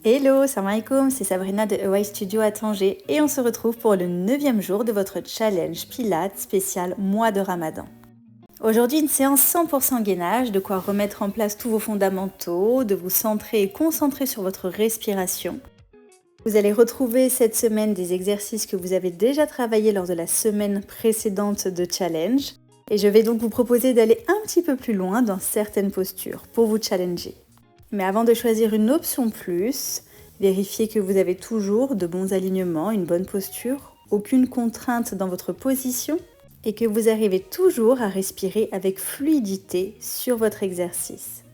Hello, salam alaikum, c'est Sabrina de Hawaii Studio à Tanger et on se retrouve pour le 9e jour de votre challenge Pilates spécial mois de Ramadan. Aujourd'hui, une séance 100% gainage, de quoi remettre en place tous vos fondamentaux, de vous centrer et concentrer sur votre respiration. Vous allez retrouver cette semaine des exercices que vous avez déjà travaillés lors de la semaine précédente de challenge et je vais donc vous proposer d'aller un petit peu plus loin dans certaines postures pour vous challenger. Mais avant de choisir une option plus, vérifiez que vous avez toujours de bons alignements, une bonne posture, aucune contrainte dans votre position et que vous arrivez toujours à respirer avec fluidité sur votre exercice.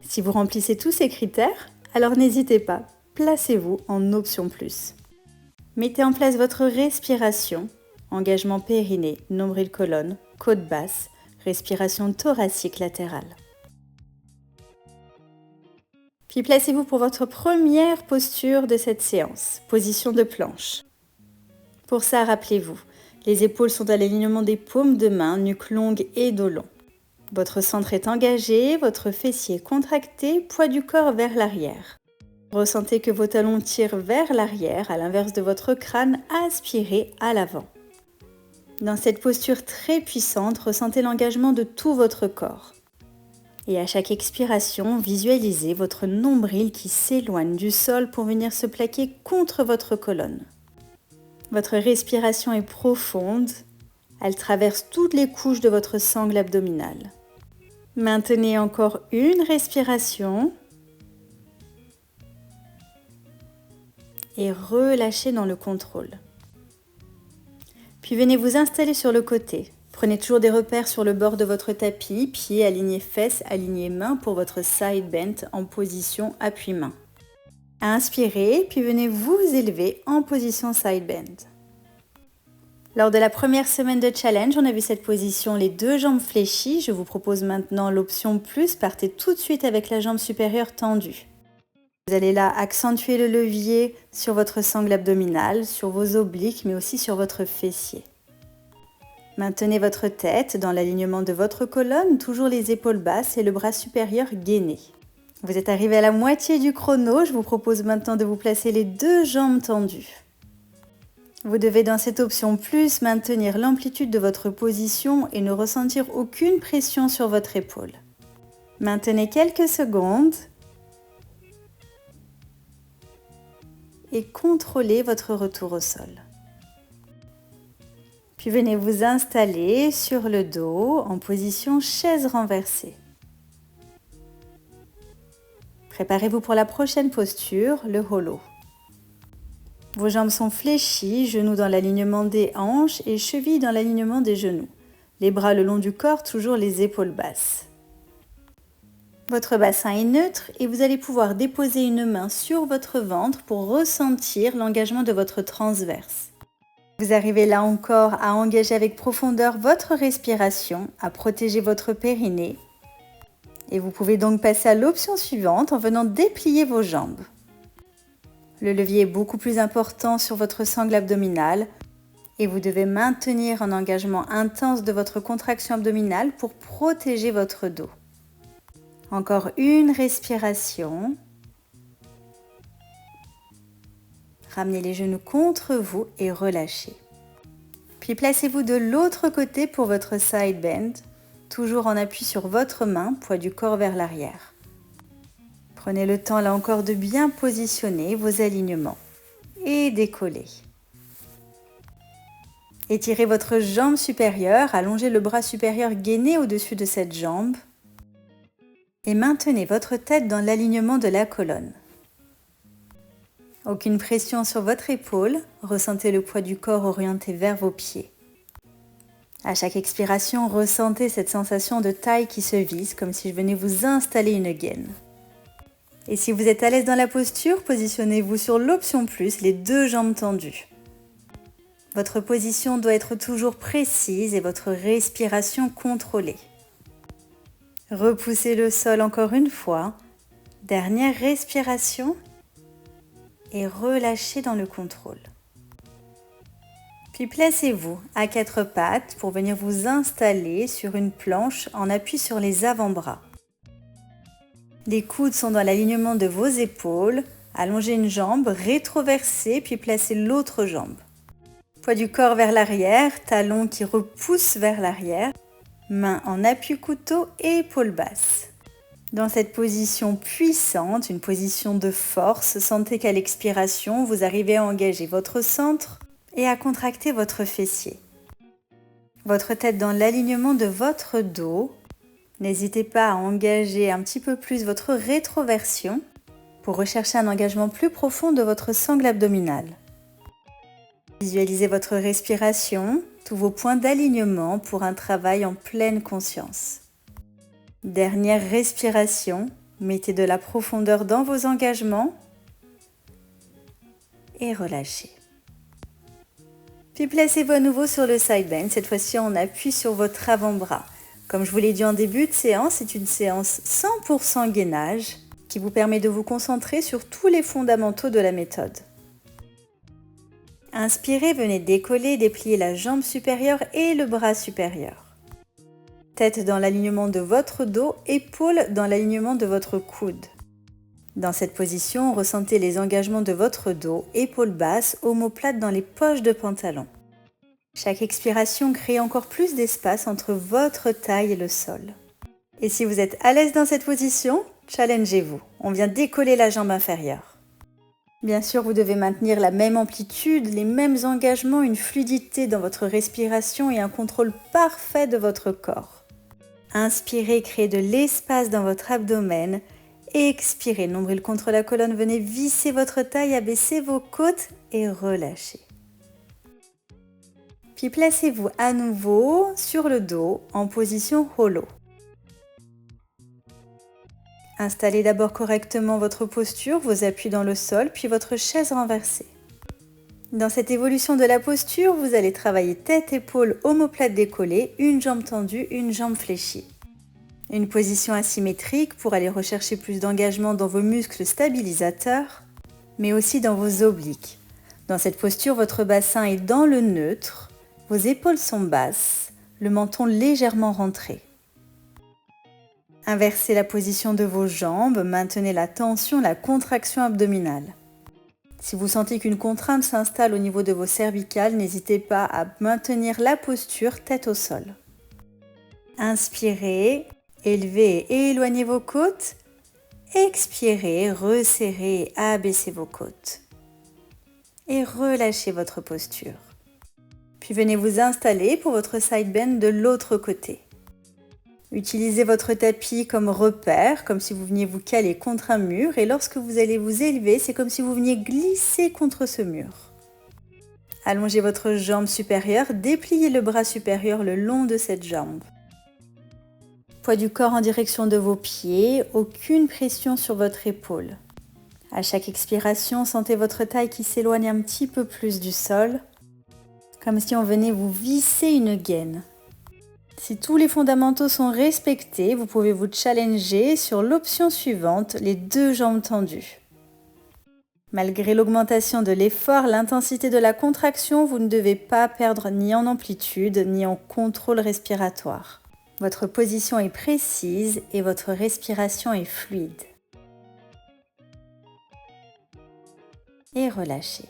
Si vous remplissez tous ces critères, alors n'hésitez pas, placez-vous en option plus. Mettez en place votre respiration, engagement périnée, nombril-colonne, côte basse, respiration thoracique latérale. Puis placez-vous pour votre première posture de cette séance, position de planche. Pour ça, rappelez-vous, les épaules sont à l'alignement des paumes de main, nuque longue et dos long. Votre centre est engagé, votre fessier contracté, poids du corps vers l'arrière. Ressentez que vos talons tirent vers l'arrière, à l'inverse de votre crâne, aspirez à l'avant. Dans cette posture très puissante, ressentez l'engagement de tout votre corps. Et à chaque expiration, visualisez votre nombril qui s'éloigne du sol pour venir se plaquer contre votre colonne. Votre respiration est profonde, elle traverse toutes les couches de votre sangle abdominale. Maintenez encore une respiration et relâchez dans le contrôle. Puis venez vous installer sur le côté. Prenez toujours des repères sur le bord de votre tapis, pieds alignés fesses, alignés mains pour votre side bend en position appui-main. Inspirez, puis venez vous élever en position side bend. Lors de la première semaine de challenge, on a vu cette position, les deux jambes fléchies. Je vous propose maintenant l'option plus, partez tout de suite avec la jambe supérieure tendue. Vous allez là accentuer le levier sur votre sangle abdominale, sur vos obliques, mais aussi sur votre fessier. Maintenez votre tête dans l'alignement de votre colonne, toujours les épaules basses et le bras supérieur gainé. Vous êtes arrivé à la moitié du chrono, je vous propose maintenant de vous placer les deux jambes tendues. Vous devez dans cette option plus maintenir l'amplitude de votre position et ne ressentir aucune pression sur votre épaule. Maintenez quelques secondes et contrôlez votre retour au sol. Puis venez vous installer sur le dos en position chaise renversée. Préparez-vous pour la prochaine posture, le hollow. Vos jambes sont fléchies, genoux dans l'alignement des hanches et chevilles dans l'alignement des genoux. Les bras le long du corps, toujours les épaules basses. Votre bassin est neutre et vous allez pouvoir déposer une main sur votre ventre pour ressentir l'engagement de votre transverse. Vous arrivez là encore à engager avec profondeur votre respiration, à protéger votre périnée. Et vous pouvez donc passer à l'option suivante en venant déplier vos jambes. Le levier est beaucoup plus important sur votre sangle abdominale et vous devez maintenir un engagement intense de votre contraction abdominale pour protéger votre dos. Encore une respiration. Ramenez les genoux contre vous et relâchez. Puis placez-vous de l'autre côté pour votre side bend, toujours en appui sur votre main, poids du corps vers l'arrière. Prenez le temps là encore de bien positionner vos alignements et décollez. Étirez votre jambe supérieure, allongez le bras supérieur gainé au-dessus de cette jambe et maintenez votre tête dans l'alignement de la colonne. Aucune pression sur votre épaule, ressentez le poids du corps orienté vers vos pieds. À chaque expiration, ressentez cette sensation de taille qui se visse, comme si je venais vous installer une gaine. Et si vous êtes à l'aise dans la posture, positionnez-vous sur l'option plus, les deux jambes tendues. Votre position doit être toujours précise et votre respiration contrôlée. Repoussez le sol encore une fois. Dernière respiration. Et relâchez dans le contrôle. Puis placez-vous à quatre pattes pour venir vous installer sur une planche en appui sur les avant-bras. Les coudes sont dans l'alignement de vos épaules, Allongez une jambe, rétroversez, puis placez l'autre jambe. Poids du corps vers l'arrière, talons qui repoussent vers l'arrière, mains en appui couteau et épaules basses. Dans cette position puissante, une position de force, sentez qu'à l'expiration, vous arrivez à engager votre centre et à contracter votre fessier. Votre tête dans l'alignement de votre dos. N'hésitez pas à engager un petit peu plus votre rétroversion pour rechercher un engagement plus profond de votre sangle abdominale. Visualisez votre respiration, tous vos points d'alignement pour un travail en pleine conscience. Dernière respiration, mettez de la profondeur dans vos engagements et relâchez. Puis placez-vous à nouveau sur le side bend, cette fois-ci on appuie sur votre avant-bras. Comme je vous l'ai dit en début de séance, c'est une séance 100% gainage qui vous permet de vous concentrer sur tous les fondamentaux de la méthode. Inspirez, venez décoller, déplier la jambe supérieure et le bras supérieur. Tête dans l'alignement de votre dos, épaules dans l'alignement de votre coude. Dans cette position, ressentez les engagements de votre dos, épaules basses, omoplates dans les poches de pantalon. Chaque expiration crée encore plus d'espace entre votre taille et le sol. Et si vous êtes à l'aise dans cette position, challengez-vous. On vient décoller la jambe inférieure. Bien sûr, vous devez maintenir la même amplitude, les mêmes engagements, une fluidité dans votre respiration et un contrôle parfait de votre corps. Inspirez, créez de l'espace dans votre abdomen. Expirez, nombril contre la colonne, venez visser votre taille, abaissez vos côtes et relâchez. Puis placez-vous à nouveau sur le dos en position hollow. Installez d'abord correctement votre posture, vos appuis dans le sol, puis votre chaise renversée. Dans cette évolution de la posture, vous allez travailler tête, épaules, omoplate décollée, une jambe tendue, une jambe fléchie. Une position asymétrique pour aller rechercher plus d'engagement dans vos muscles stabilisateurs, mais aussi dans vos obliques. Dans cette posture, votre bassin est dans le neutre, vos épaules sont basses, le menton légèrement rentré. Inversez la position de vos jambes, maintenez la tension, la contraction abdominale. Si vous sentez qu'une contrainte s'installe au niveau de vos cervicales, n'hésitez pas à maintenir la posture tête au sol. Inspirez, élevez et éloignez vos côtes. Expirez, resserrez et abaissez vos côtes. Et relâchez votre posture. Puis venez vous installer pour votre side bend de l'autre côté. Utilisez votre tapis comme repère, comme si vous veniez vous caler contre un mur, et lorsque vous allez vous élever, c'est comme si vous veniez glisser contre ce mur. Allongez votre jambe supérieure, dépliez le bras supérieur le long de cette jambe. Poids du corps en direction de vos pieds, aucune pression sur votre épaule. À chaque expiration, sentez votre taille qui s'éloigne un petit peu plus du sol, comme si on venait vous visser une gaine. Si tous les fondamentaux sont respectés, vous pouvez vous challenger sur l'option suivante, les deux jambes tendues. Malgré l'augmentation de l'effort, l'intensité de la contraction, vous ne devez pas perdre ni en amplitude ni en contrôle respiratoire. Votre position est précise et votre respiration est fluide. Et relâchez.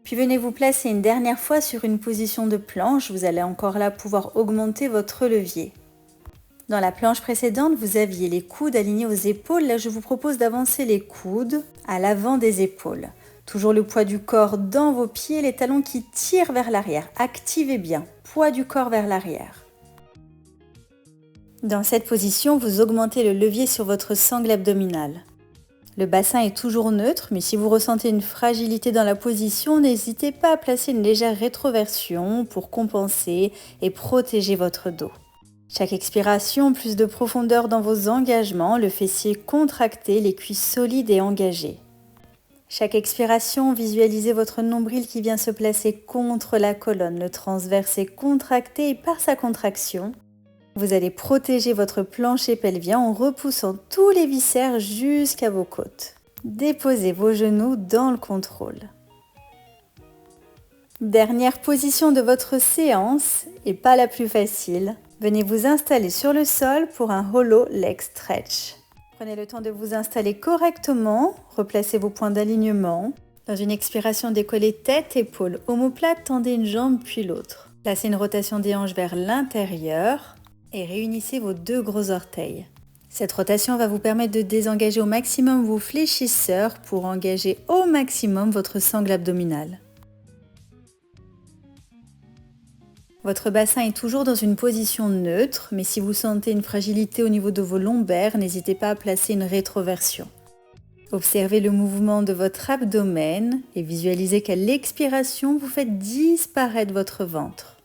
Puis venez vous placer une dernière fois sur une position de planche. Vous allez encore là pouvoir augmenter votre levier. Dans la planche précédente, vous aviez les coudes alignés aux épaules. Là, je vous propose d'avancer les coudes à l'avant des épaules. Toujours le poids du corps dans vos pieds, les talons qui tirent vers l'arrière. Activez bien, poids du corps vers l'arrière. Dans cette position, vous augmentez le levier sur votre sangle abdominale. Le bassin est toujours neutre, mais si vous ressentez une fragilité dans la position, n'hésitez pas à placer une légère rétroversion pour compenser et protéger votre dos. Chaque expiration, plus de profondeur dans vos engagements, le fessier contracté, les cuisses solides et engagées. Chaque expiration, visualisez votre nombril qui vient se placer contre la colonne, le transverse est contracté et par sa contraction, vous allez protéger votre plancher pelvien en repoussant tous les viscères jusqu'à vos côtes. Déposez vos genoux dans le contrôle. Dernière position de votre séance, et pas la plus facile. Venez vous installer sur le sol pour un hollow leg stretch. Prenez le temps de vous installer correctement, replacez vos points d'alignement. Dans une expiration, décollez tête, épaules, omoplate, tendez une jambe puis l'autre. Placez une rotation des hanches vers l'intérieur et réunissez vos 2 gros orteils. Cette rotation va vous permettre de désengager au maximum vos fléchisseurs pour engager au maximum votre sangle abdominale. Votre bassin est toujours dans une position neutre, mais si vous sentez une fragilité au niveau de vos lombaires, n'hésitez pas à placer une rétroversion. Observez le mouvement de votre abdomen et visualisez qu'à l'expiration, vous faites disparaître votre ventre.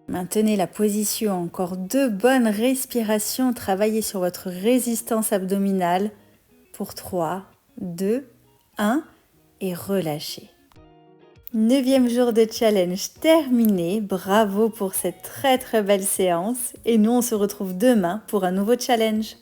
Maintenez la position, encore 2 bonnes respirations, travaillez sur votre résistance abdominale pour 3, 2, 1 et relâchez. 9e jour de challenge terminé, bravo pour cette très belle séance et nous on se retrouve demain pour un nouveau challenge.